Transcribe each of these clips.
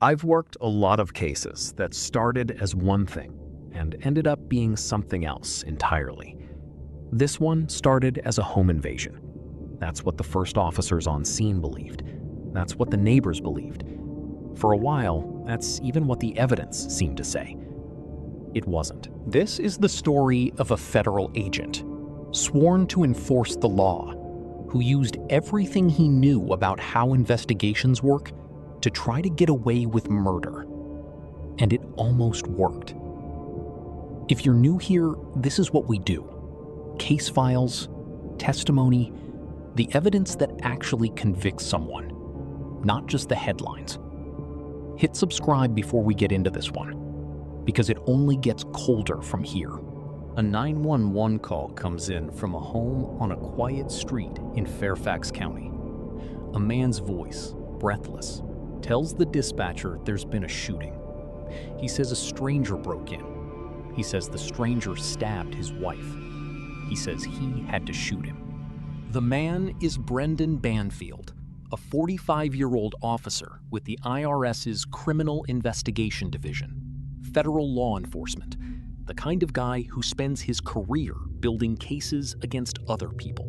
I've worked a lot of cases that started as one thing and ended up being something else entirely. This one started as a home invasion. That's what the first officers on scene believed. That's what the neighbors believed. For a while, that's even what the evidence seemed to say. It wasn't. This is the story of a federal agent, sworn to enforce the law, who used everything he knew about how investigations work to try to get away with murder. And it almost worked. If you're new here, this is what we do. Case files, testimony, the evidence that actually convicts someone, not just the headlines. Hit subscribe before we get into this one, because it only gets colder from here. A 911 call comes in from a home on a quiet street in Fairfax County. A man's voice, breathless, tells the dispatcher there's been a shooting. He says a stranger broke in. He says the stranger stabbed his wife. He says he had to shoot him. The man is Brendan Banfield, a 45-year-old officer with the IRS's Criminal Investigation Division, federal law enforcement, the kind of guy who spends his career building cases against other people.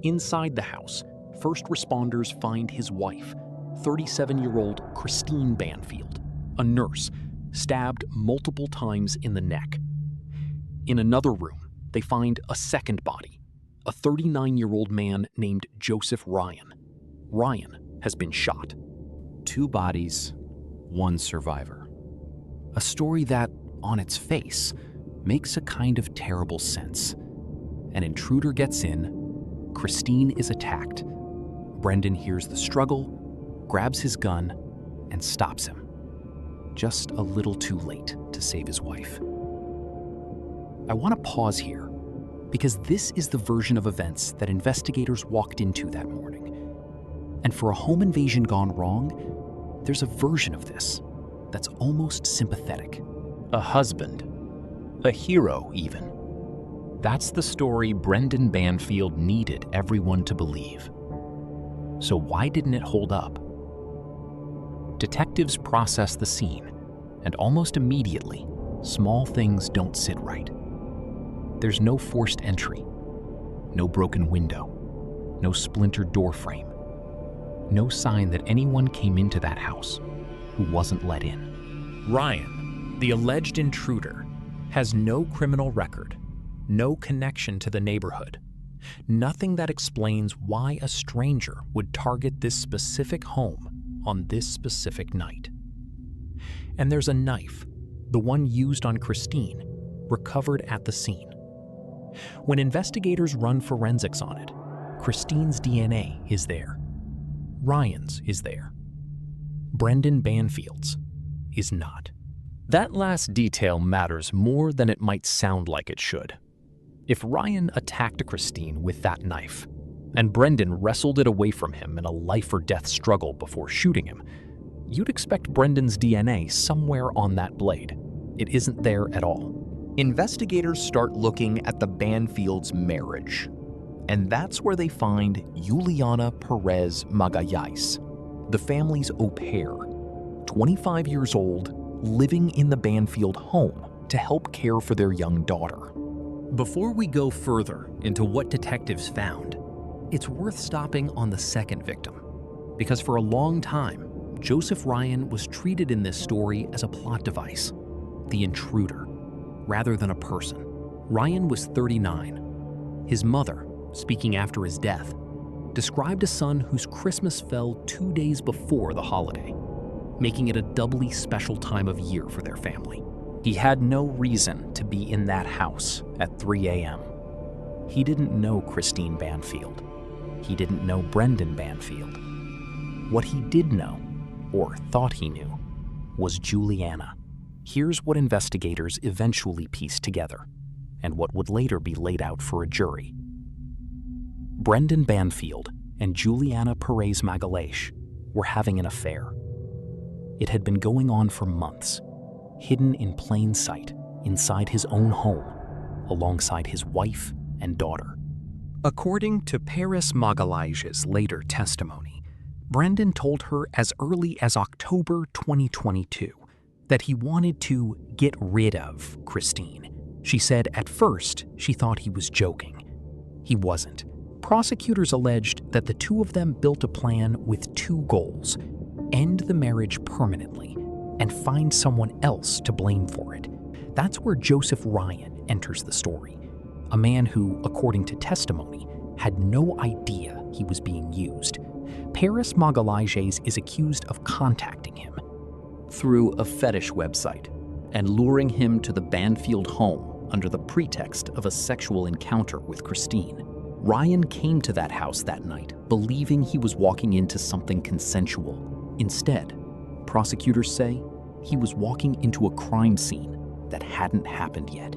Inside the house, first responders find his wife, 37-year-old Christine Banfield, a nurse, stabbed multiple times in the neck. In another room, they find a second body, a 39-year-old man named Joseph Ryan. Ryan has been shot. 2 bodies, 1 survivor. A story that, on its face, makes a kind of terrible sense. An intruder gets in, Christine is attacked. Brendan hears the struggle, grabs his gun, and stops him. Just a little too late to save his wife. I want to pause here, because this is the version of events that investigators walked into that morning. And for a home invasion gone wrong, there's a version of this that's almost sympathetic. A husband. A hero, even. That's the story Brendan Banfield needed everyone to believe. So why didn't it hold up? Detectives process the scene, and almost immediately, small things don't sit right. There's no forced entry, no broken window, no splintered door frame, no sign that anyone came into that house who wasn't let in. Ryan, the alleged intruder, has no criminal record, no connection to the neighborhood, nothing that explains why a stranger would target this specific home on this specific night. And there's a knife, the one used on Christine, recovered at the scene. When investigators run forensics on it, Christine's DNA is there. Ryan's is there. Brendan Banfield's is not. That last detail matters more than it might sound like it should. If Ryan attacked Christine with that knife, and Brendan wrestled it away from him in a life-or-death struggle before shooting him, you'd expect Brendan's DNA somewhere on that blade. It isn't there at all. Investigators start looking at the Banfields' marriage, and that's where they find Juliana Perez Magalhães, the family's au pair, 25 years old, living in the Banfield home to help care for their young daughter. Before we go further into what detectives found, it's worth stopping on the second victim, because for a long time, Joseph Ryan was treated in this story as a plot device, the intruder, rather than a person. Ryan was 39. His mother, speaking after his death, described a son whose Christmas fell 2 days before the holiday, making it a doubly special time of year for their family. He had no reason to be in that house at 3 a.m. He didn't know Christine Banfield. He didn't know Brendan Banfield. What he did know, or thought he knew, was Juliana. Here's what investigators eventually pieced together, and what would later be laid out for a jury. Brendan Banfield and Juliana Perez Magalhães were having an affair. It had been going on for months, hidden in plain sight inside his own home, alongside his wife and daughter. According to Perez Magalhães' later testimony, Brendan told her as early as October 2022 that he wanted to get rid of Christine. She said at first she thought he was joking. He wasn't. Prosecutors alleged that the two of them built a plan with two goals: end the marriage permanently and find someone else to blame for it. That's where Joseph Ryan enters the story, a man who, according to testimony, had no idea he was being used. Paris Magalhães is accused of contacting him through a fetish website and luring him to the Banfield home under the pretext of a sexual encounter with Christine. Ryan came to that house that night believing he was walking into something consensual. Instead, prosecutors say he was walking into a crime scene that hadn't happened yet.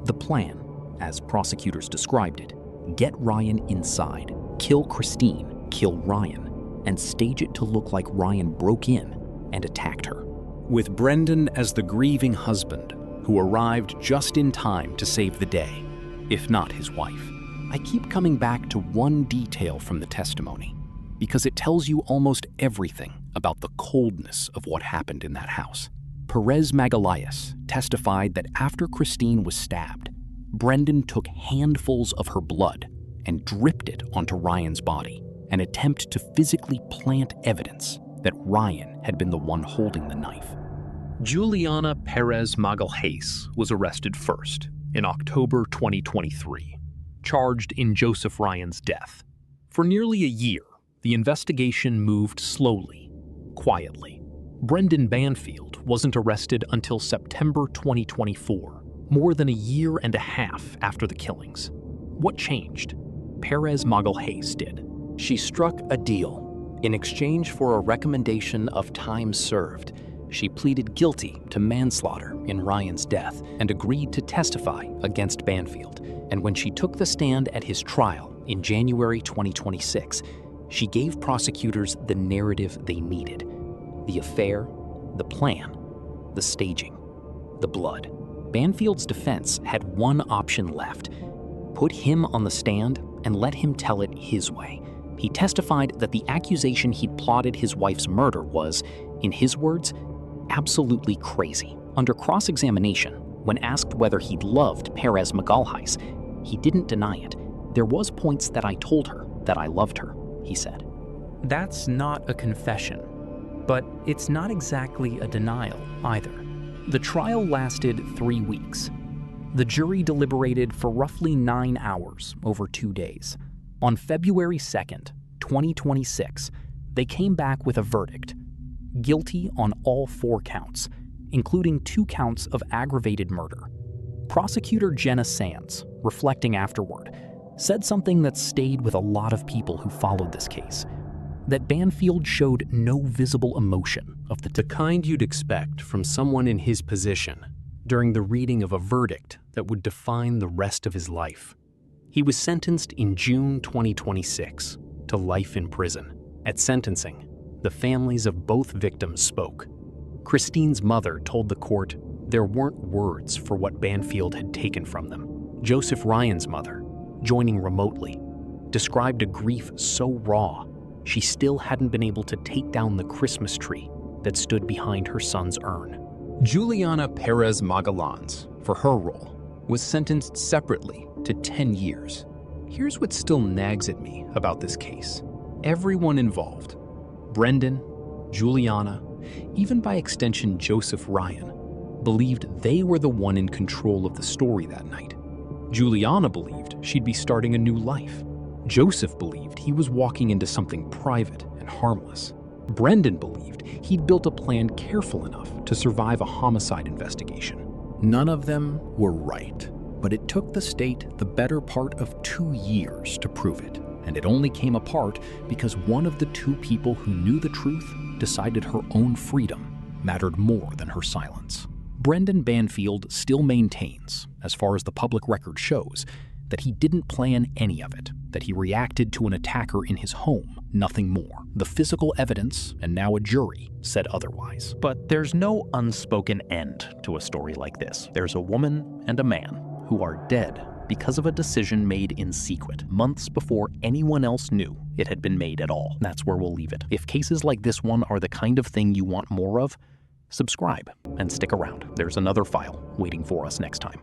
The plan, as prosecutors described it, get Ryan inside, kill Christine, kill Ryan, and stage it to look like Ryan broke in and attacked her. With Brendan as the grieving husband who arrived just in time to save the day, if not his wife. I keep coming back to one detail from the testimony because it tells you almost everything about the coldness of what happened in that house. Perez Magalhães testified that after Christine was stabbed, Brendan took handfuls of her blood and dripped it onto Ryan's body, an attempt to physically plant evidence that Ryan had been the one holding the knife. Juliana Perez Magalhães was arrested first in October 2023, charged in Joseph Ryan's death. For nearly a year, the investigation moved slowly, quietly. Brendan Banfield wasn't arrested until September 2024, more than a year and a half after the killings. What changed? Perez Magalhães did. She struck a deal. In exchange for a recommendation of time served, she pleaded guilty to manslaughter in Ryan's death and agreed to testify against Banfield. And when she took the stand at his trial in January 2026, she gave prosecutors the narrative they needed: the affair, the plan, the staging, the blood. Banfield's defense had one option left: put him on the stand and let him tell it his way. He testified that the accusation he'd plotted his wife's murder was, in his words, absolutely crazy. Under cross-examination, when asked whether he'd loved Perez Magalhães, he didn't deny it. There was points that I told her that I loved her, he said. That's not a confession, but it's not exactly a denial either. The trial lasted 3 weeks. The jury deliberated for roughly 9 hours over 2 days. On February 2nd, 2026, they came back with a verdict: guilty on all 4 counts, including 2 counts of aggravated murder. Prosecutor Jenna Sands, reflecting afterward, said something that stayed with a lot of people who followed this case: that Banfield showed no visible emotion of the kind you'd expect from someone in his position during the reading of a verdict that would define the rest of his life. He was sentenced in June 2026 to life in prison. At sentencing, the families of both victims spoke. Christine's mother told the court there weren't words for what Banfield had taken from them. Joseph Ryan's mother, joining remotely, described a grief so raw she still hadn't been able to take down the Christmas tree that stood behind her son's urn. Juliana Perez Magalhães, for her role, was sentenced separately to 10 years. Here's what still nags at me about this case. Everyone involved, Brendan, Juliana, even by extension Joseph Ryan, believed they were the one in control of the story that night. Juliana believed she'd be starting a new life. Joseph believed he was walking into something private and harmless. Brendan believed he'd built a plan careful enough to survive a homicide investigation. None of them were right, but it took the state the better part of 2 years to prove it, and it only came apart because one of the 2 people who knew the truth decided her own freedom mattered more than her silence. Brendan Banfield still maintains, as far as the public record shows, that he didn't plan any of it, that he reacted to an attacker in his home, nothing more. The physical evidence, and now a jury, said otherwise. But there's no unspoken end to a story like this. There's a woman and a man who are dead because of a decision made in secret, months before anyone else knew it had been made at all. That's where we'll leave it. If cases like this one are the kind of thing you want more of, subscribe and stick around. There's another file waiting for us next time.